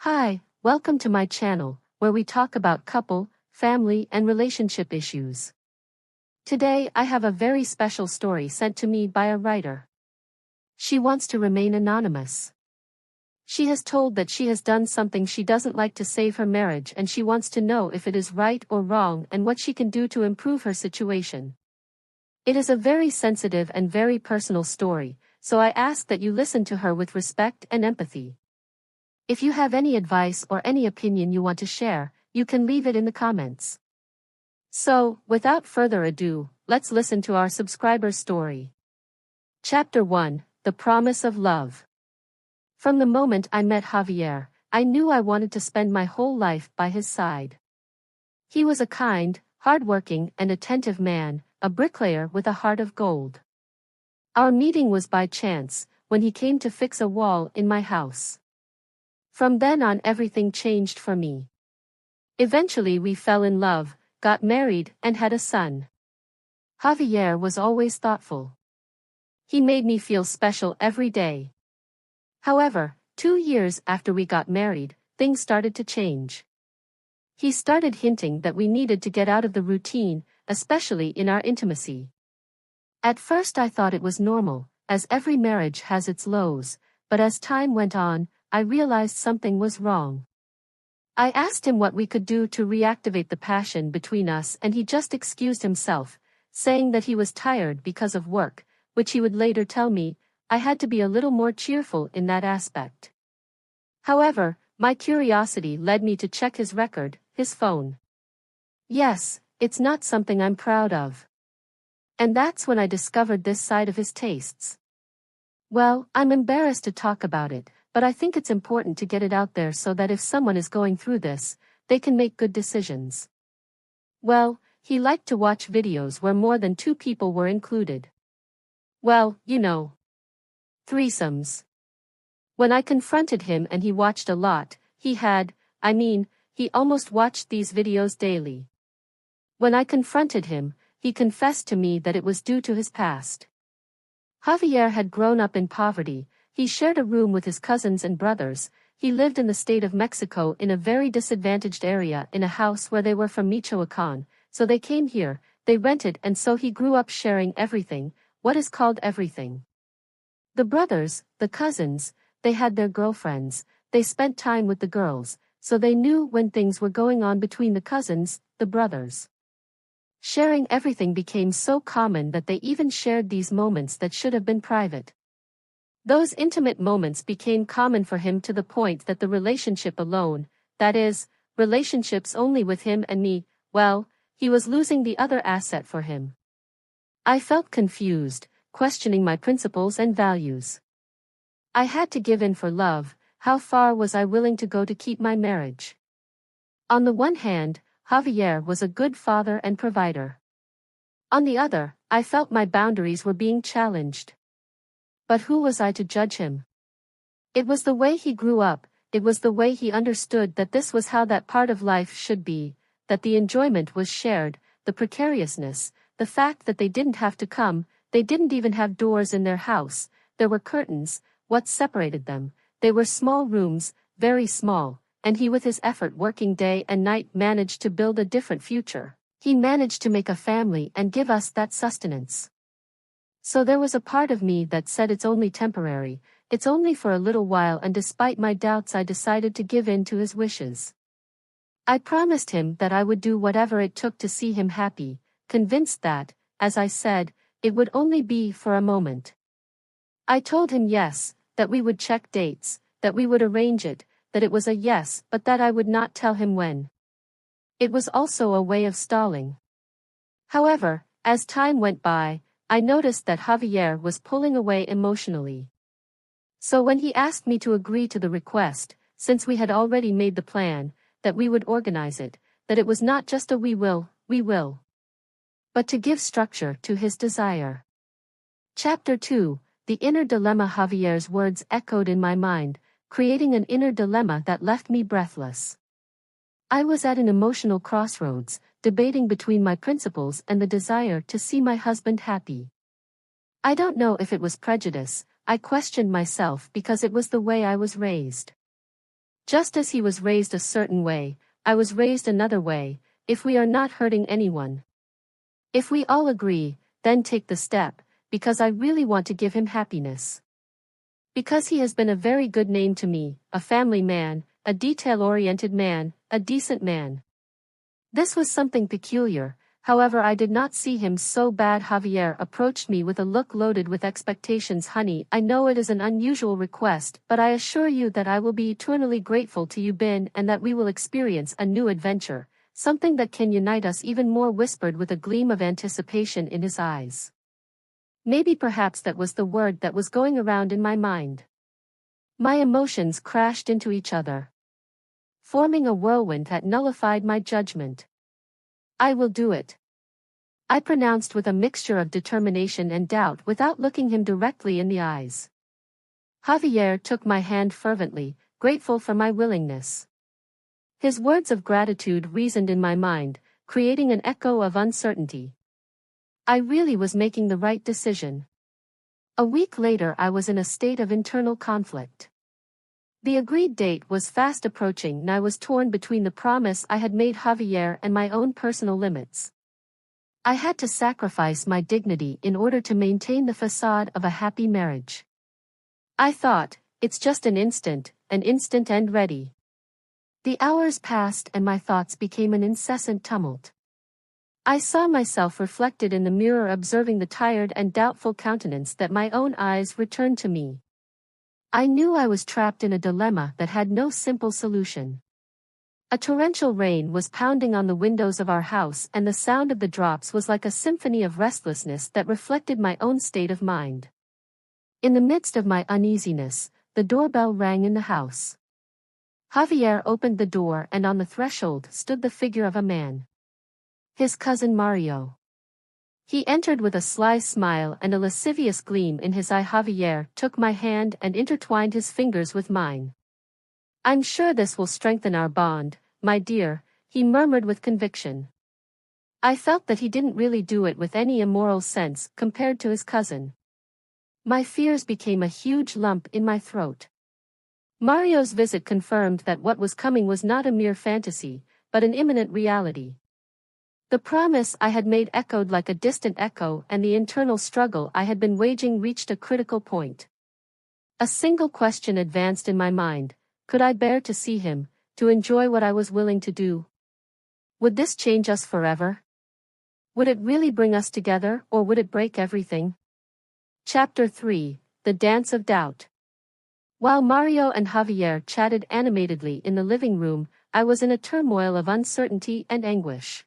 Hi, welcome to my channel, where we talk about couple, family, and relationship issues. Today I have a very special story sent to me by a writer. She wants to remain anonymous. She has told that she has done something she doesn't like to save her marriage, and she wants to know if it is right or wrong and what she can do to improve her situation. It is a very sensitive and very personal story, so I ask that you listen to her with respect and empathy. If you have any advice or any opinion you want to share, you can leave it in the comments. So, without further ado, let's listen to our subscriber's story. Chapter 1, The Promise of Love. From the moment I met Javier, I knew I wanted to spend my whole life by his side. He was a kind, hardworking, and attentive man, a bricklayer with a heart of gold. Our meeting was by chance, when he came to fix a wall in my house. From then on, everything changed for me. Eventually we fell in love, got married, and had a son. Javier was always thoughtful. He made me feel special every day. However, 2 years after we got married, things started to change. He started hinting that we needed to get out of the routine, especially in our intimacy. At first I thought it was normal, as every marriage has its lows, but as time went on, I realized something was wrong. I asked him what we could do to reactivate the passion between us, and he just excused himself, saying that he was tired because of work, which he would later tell me I had to be a little more cheerful in that aspect. However, my curiosity led me to check his record, his phone. Yes, it's not something I'm proud of. And that's when I discovered this side of his tastes. Well, I'm embarrassed to talk about it, but I think it's important to get it out there so that if someone is going through this, they can make good decisions. Well, he liked to watch videos where more than 2 people were included. Well, you know. Threesomes. When I confronted him and he watched a lot, he almost watched these videos daily. When I confronted him, he confessed to me that it was due to his past. Javier had grown up in poverty. He shared a room with his cousins and brothers. He lived in the state of Mexico in a very disadvantaged area in a house where they were from Michoacan, so they came here, they rented, and so he grew up sharing everything, what is called everything. The brothers, the cousins, they had their girlfriends, they spent time with the girls, so they knew when things were going on between the cousins, the brothers. Sharing everything became so common that they even shared these moments that should have been private. Those intimate moments became common for him to the point that the relationship alone, that is, relationships only with him and me, well, he was losing the other asset for him. I felt confused, questioning my principles and values. I had to give in for love. How far was I willing to go to keep my marriage? On the one hand, Javier was a good father and provider. On the other, I felt my boundaries were being challenged. But who was I to judge him? It was the way he grew up, it was the way he understood that this was how that part of life should be, that the enjoyment was shared, the precariousness, the fact that they didn't have to come, they didn't even have doors in their house, there were curtains, what separated them, they were small rooms, very small, and he with his effort working day and night managed to build a different future. He managed to make a family and give us that sustenance. So there was a part of me that said it's only temporary, it's only for a little while, and despite my doubts I decided to give in to his wishes. I promised him that I would do whatever it took to see him happy, convinced that, as I said, it would only be for a moment. I told him yes, that we would check dates, that we would arrange it, that it was a yes, but that I would not tell him when. It was also a way of stalling. However, as time went by, I noticed that Javier was pulling away emotionally. So when he asked me to agree to the request, since we had already made the plan, that we would organize it, that it was not just a we will, but to give structure to his desire. Chapter 2, The Inner Dilemma. Javier's words echoed in my mind, creating an inner dilemma that left me breathless. I was at an emotional crossroads, debating between my principles and the desire to see my husband happy. I don't know if it was prejudice, I questioned myself because it was the way I was raised. Just as he was raised a certain way, I was raised another way, if we are not hurting anyone. If we all agree, then take the step, because I really want to give him happiness. Because he has been a very good name to me, a family man, a detail-oriented man, a decent man. This was something peculiar, however I did not see him so bad. Javier approached me with a look loaded with expectations. Honey, I know it is an unusual request, but I assure you that I will be eternally grateful to you, Ben, and that we will experience a new adventure, something that can unite us even more, whispered with a gleam of anticipation in his eyes. Maybe perhaps that was the word that was going around in my mind. My emotions crashed into each other, forming a whirlwind that nullified my judgment. I will do it, I pronounced with a mixture of determination and doubt without looking him directly in the eyes. Javier took my hand fervently, grateful for my willingness. His words of gratitude reasoned in my mind, creating an echo of uncertainty. I really was making the right decision. A week later I was in a state of internal conflict. The agreed date was fast approaching and I was torn between the promise I had made Javier and my own personal limits. I had to sacrifice my dignity in order to maintain the facade of a happy marriage. I thought, it's just an instant and ready. The hours passed and my thoughts became an incessant tumult. I saw myself reflected in the mirror, observing the tired and doubtful countenance that my own eyes returned to me. I knew I was trapped in a dilemma that had no simple solution. A torrential rain was pounding on the windows of our house, and the sound of the drops was like a symphony of restlessness that reflected my own state of mind. In the midst of my uneasiness, the doorbell rang in the house. Javier opened the door, and on the threshold stood the figure of a man. His cousin Mario. He entered with a sly smile and a lascivious gleam in his eye. Javier took my hand and intertwined his fingers with mine. I'm sure this will strengthen our bond, my dear, he murmured with conviction. I felt that he didn't really do it with any immoral sense compared to his cousin. My fears became a huge lump in my throat. Mario's visit confirmed that what was coming was not a mere fantasy, but an imminent reality. The promise I had made echoed like a distant echo, and the internal struggle I had been waging reached a critical point. A single question advanced in my mind: could I bear to see him, to enjoy what I was willing to do? Would this change us forever? Would it really bring us together, or would it break everything? Chapter 3: The Dance of Doubt. While Mario and Javier chatted animatedly in the living room, I was in a turmoil of uncertainty and anguish.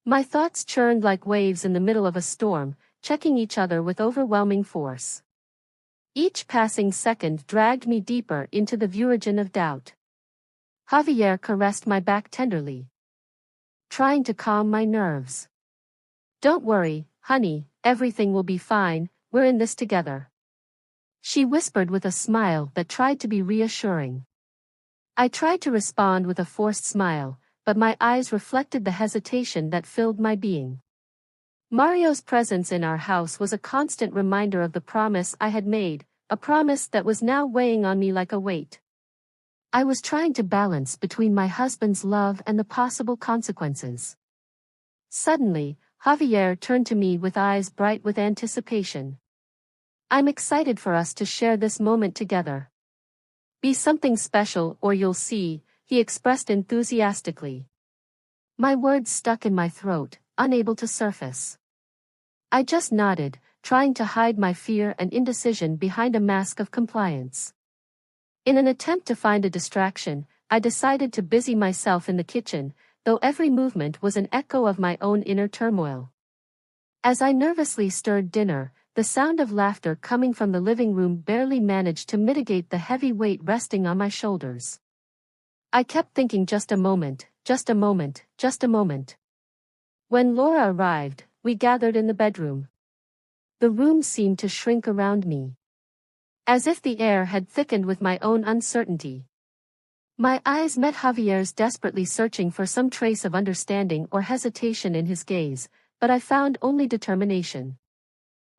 My thoughts churned like waves in the middle of a storm, checking each other with overwhelming force. Each passing second dragged me deeper into the voragin of doubt. Javier caressed my back tenderly, trying to calm my nerves. Don't worry, honey, everything will be fine, we're in this together, she whispered with a smile that tried to be reassuring. I tried to respond with a forced smile, but my eyes reflected the hesitation that filled my being. Mario's presence in our house was a constant reminder of the promise I had made, a promise that was now weighing on me like a weight. I was trying to balance between my husband's love and the possible consequences. Suddenly, Javier turned to me with eyes bright with anticipation. I'm excited for us to share this moment together. Be something special or you'll see, he expressed enthusiastically. My words stuck in my throat, unable to surface. I just nodded, trying to hide my fear and indecision behind a mask of compliance. In an attempt to find a distraction, I decided to busy myself in the kitchen, though every movement was an echo of my own inner turmoil. As I nervously stirred dinner, the sound of laughter coming from the living room barely managed to mitigate the heavy weight resting on my shoulders. I kept thinking, just a moment, just a moment, just a moment. When Laura arrived, we gathered in the bedroom. The room seemed to shrink around me, as if the air had thickened with my own uncertainty. My eyes met Javier's, desperately searching for some trace of understanding or hesitation in his gaze, but I found only determination.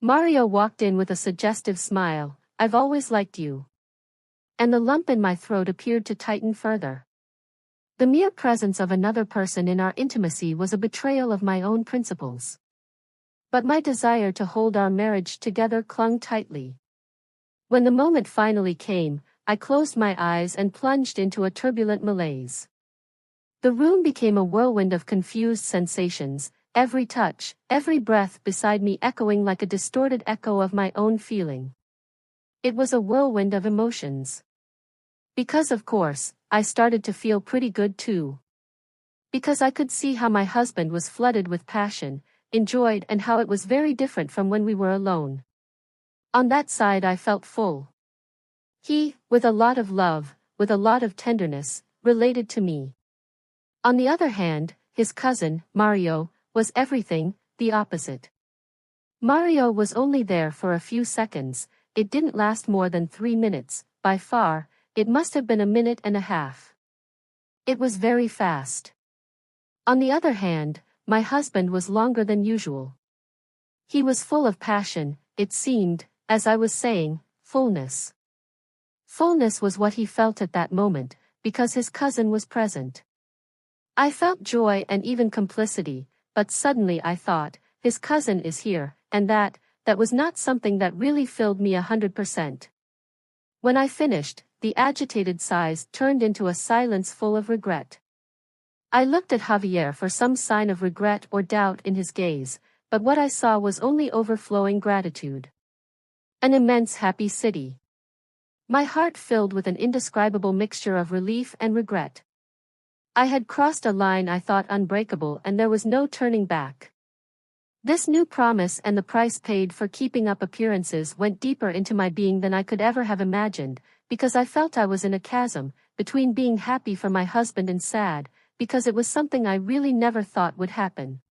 Mario walked in with a suggestive smile. I've always liked you. and the lump in my throat appeared to tighten further. The mere presence of another person in our intimacy was a betrayal of my own principles. But my desire to hold our marriage together clung tightly. When the moment finally came, I closed my eyes and plunged into a turbulent malaise. The room became a whirlwind of confused sensations, every touch, every breath beside me echoing like a distorted echo of my own feeling. It was a whirlwind of emotions. Because of course, I started to feel pretty good too. Because I could see how my husband was flooded with passion, enjoyed, and how it was very different from when we were alone. On that side I felt full. He, with a lot of love, with a lot of tenderness, related to me. On the other hand, his cousin, Mario, was everything, the opposite. Mario was only there for a few seconds, it didn't last more than 3 minutes, by far, it must have been a minute and a half. It was very fast. On the other hand, my husband was longer than usual. He was full of passion, it seemed, as I was saying, fullness. Fullness was what he felt at that moment, because his cousin was present. I felt joy and even complicity, but suddenly I thought, his cousin is here, and that was not something that really filled me 100%. When I finished, the agitated sighs turned into a silence full of regret. I looked at Javier for some sign of regret or doubt in his gaze, but what I saw was only overflowing gratitude. An immense happy city. My heart filled with an indescribable mixture of relief and regret. I had crossed a line I thought unbreakable and there was no turning back. This new promise and the price paid for keeping up appearances went deeper into my being than I could ever have imagined, because I felt I was in a chasm, between being happy for my husband and sad, because it was something I really never thought would happen.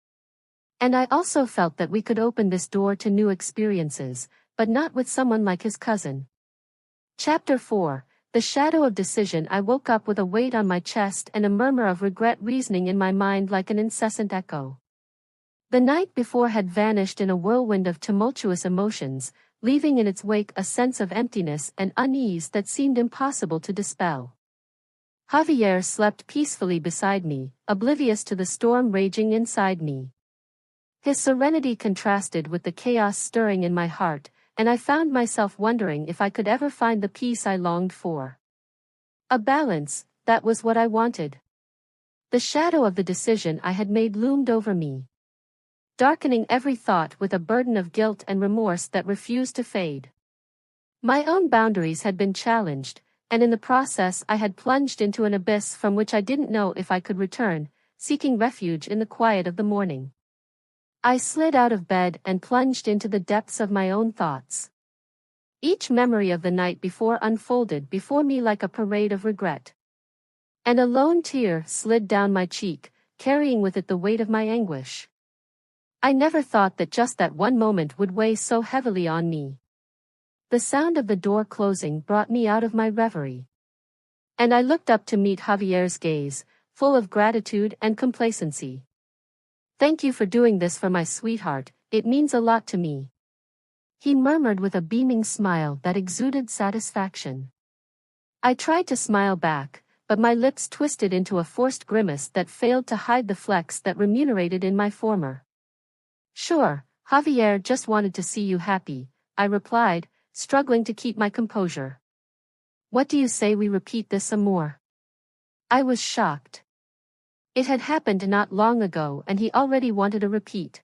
And I also felt that we could open this door to new experiences, but not with someone like his cousin. Chapter 4, The Shadow of Decision. I woke up with a weight on my chest and a murmur of regret reasoning in my mind like an incessant echo. The night before had vanished in a whirlwind of tumultuous emotions, leaving in its wake a sense of emptiness and unease that seemed impossible to dispel. Javier slept peacefully beside me, oblivious to the storm raging inside me. His serenity contrasted with the chaos stirring in my heart, and I found myself wondering if I could ever find the peace I longed for. A balance, that was what I wanted. The shadow of the decision I had made loomed over me, darkening every thought with a burden of guilt and remorse that refused to fade. My own boundaries had been challenged, and in the process I had plunged into an abyss from which I didn't know if I could return, seeking refuge in the quiet of the morning. I slid out of bed and plunged into the depths of my own thoughts. Each memory of the night before unfolded before me like a parade of regret. And a lone tear slid down my cheek, carrying with it the weight of my anguish. I never thought that just that one moment would weigh so heavily on me. The sound of the door closing brought me out of my reverie. And I looked up to meet Javier's gaze, full of gratitude and complacency. "Thank you for doing this for my sweetheart, it means a lot to me," he murmured with a beaming smile that exuded satisfaction. I tried to smile back, but my lips twisted into a forced grimace that failed to hide the flecks that remunerated in my former. "Sure, Javier just wanted to see you happy," I replied, struggling to keep my composure. "What do you say we repeat this some more?" I was shocked. It had happened not long ago and he already wanted a repeat.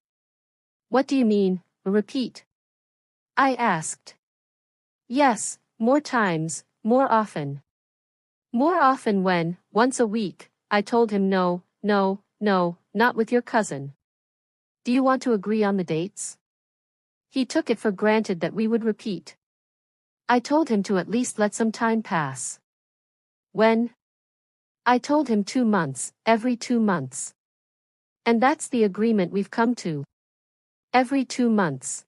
"What do you mean, a repeat?" I asked. "Yes, more times, more often." "More often when, once a week," I told him. No, not with your cousin." "Do you want to agree on the dates?" He took it for granted that we would repeat. I told him to at least let some time pass. "When?" I told him 2 months, every 2 months. "And that's the agreement we've come to. Every 2 months.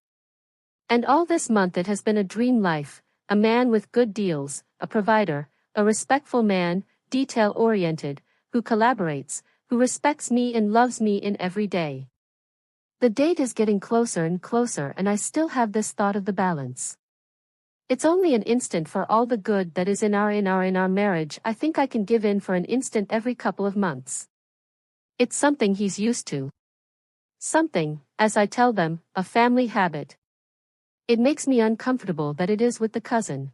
And all this month it has been a dream life, a man with good deals, a provider, a respectful man, detail-oriented, who collaborates, who respects me and loves me in every day. The date is getting closer and closer and I still have this thought of the balance. It's only an instant for all the good that is in our marriage. I think I can give in for an instant every couple of months. It's something he's used to. Something, as I tell them, a family habit. It makes me uncomfortable that it is with the cousin.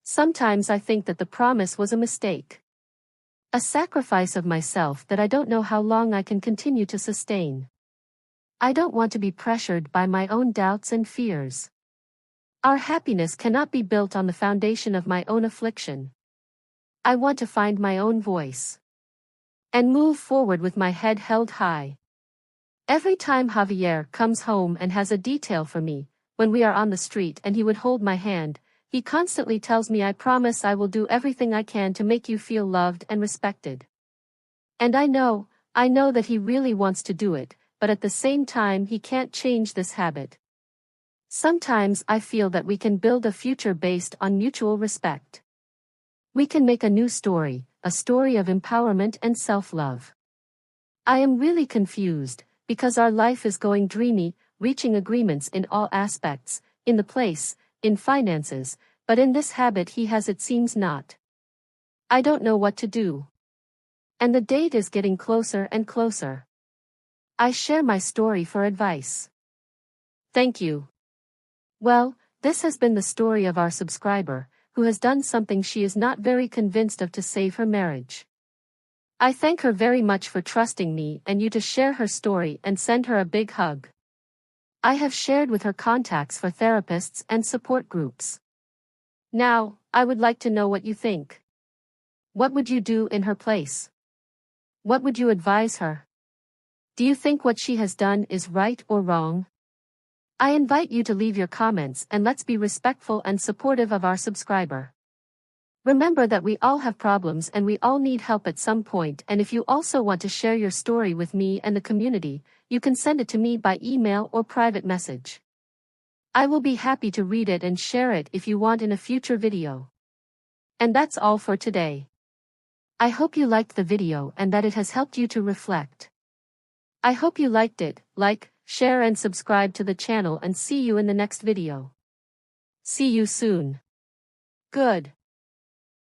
Sometimes I think that the promise was a mistake. A sacrifice of myself that I don't know how long I can continue to sustain. I don't want to be pressured by my own doubts and fears. Our happiness cannot be built on the foundation of my own affliction. I want to find my own voice. And move forward with my head held high. Every time Javier comes home and has a detail for me, when we are on the street and he would hold my hand, he constantly tells me, I promise I will do everything I can to make you feel loved and respected. And I know that he really wants to do it, but at the same time he can't change this habit. Sometimes I feel that we can build a future based on mutual respect. We can make a new story, a story of empowerment and self-love. I am really confused, because our life is going dreamy, reaching agreements in all aspects, in the place, in finances, but in this habit he has it seems not. I don't know what to do. And the date is getting closer and closer. I share my story for advice. Thank you. Well, this has been the story of our subscriber, who has done something she is not very convinced of to save her marriage. I thank her very much for trusting me and you to share her story and send her a big hug. I have shared with her contacts for therapists and support groups. Now, I would like to know what you think. What would you do in her place? What would you advise her? Do you think what she has done is right or wrong? I invite you to leave your comments and let's be respectful and supportive of our subscriber. Remember that we all have problems and we all need help at some point, and if you also want to share your story with me and the community, you can send it to me by email or private message. I will be happy to read it and share it if you want in a future video. And that's all for today. I hope you liked the video and that it has helped you to reflect. I hope you liked it. Like, share and subscribe to the channel and see you in the next video. See you soon. Good.